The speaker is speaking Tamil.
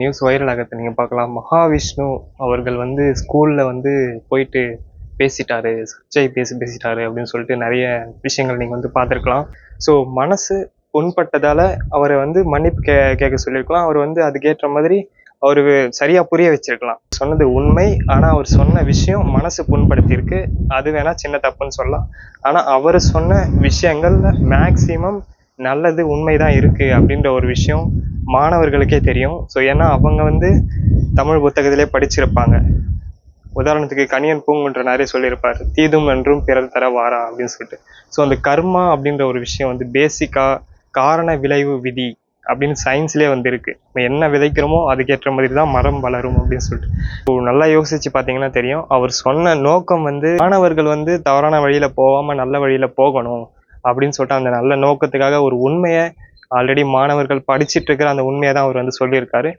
நியூஸ் வைரல் ஆகிறத நீங்கள் பார்க்கலாம். மகாவிஷ்ணு அவர்கள் வந்து ஸ்கூலில் வந்து போயிட்டு பேசிட்டாரு, சர்ச்சை பேசிட்டாரு அப்படின்னு சொல்லிட்டு நிறைய விஷயங்கள் நீங்கள் வந்து பார்த்துருக்கலாம். ஸோ மனசு புண்பட்டதால் அவரை வந்து மன்னிப்பு கேட்க சொல்லியிருக்கலாம். அவர் வந்து அதுக்கேற்ற மாதிரி அவர் சரியாக புரிய வச்சிருக்கலாம். சொன்னது உண்மை, ஆனால் அவர் சொன்ன விஷயம் மனசு புண்படுத்தியிருக்கு. அது வேணால் சின்ன தப்புன்னு சொல்லலாம். ஆனால் அவர் சொன்ன விஷயங்கள்ல மேக்சிமம் நல்லது உண்மை தான் இருக்குது அப்படின்ற ஒரு விஷயம் மாணவர்களுக்கே தெரியும். ஸோ ஏன்னா அவங்க வந்து தமிழ் புத்தகத்திலே படிச்சிருப்பாங்க. உதாரணத்துக்கு கணியன் பூங்குன்றனாரே சொல்லியிருப்பார், தீதும் நன்றும் பிறர் தர வாரா அப்படின்னு சொல்லிட்டு. ஸோ அந்த கர்மா அப்படின்ற ஒரு விஷயம் வந்து பேசிக்காக காரண விளைவு விதி அப்படின்னு சயின்ஸ்லேயே வந்து இருக்கு. நம்ம என்ன விதைக்கிறோமோ அதுக்கேற்ற மாதிரி தான் மரம் வளரும் அப்படின்னு சொல்லிட்டு. ஸோ நல்லா யோசிச்சு பார்த்தீங்கன்னா தெரியும், அவர் சொன்ன நோக்கம் வந்து மாணவர்கள் வந்து தவறான வழியில் போகாமல் நல்ல வழியில் போகணும் அப்படின்னு சொல்லிட்டு அந்த நல்ல நோக்கத்துக்காக ஒரு உண்மையை ஆல்ரெடி மாணவர்கள் படிச்சுட்டு இருக்கிற அந்த உண்மையை தான் அவர் வந்து சொல்லியிருக்காரு.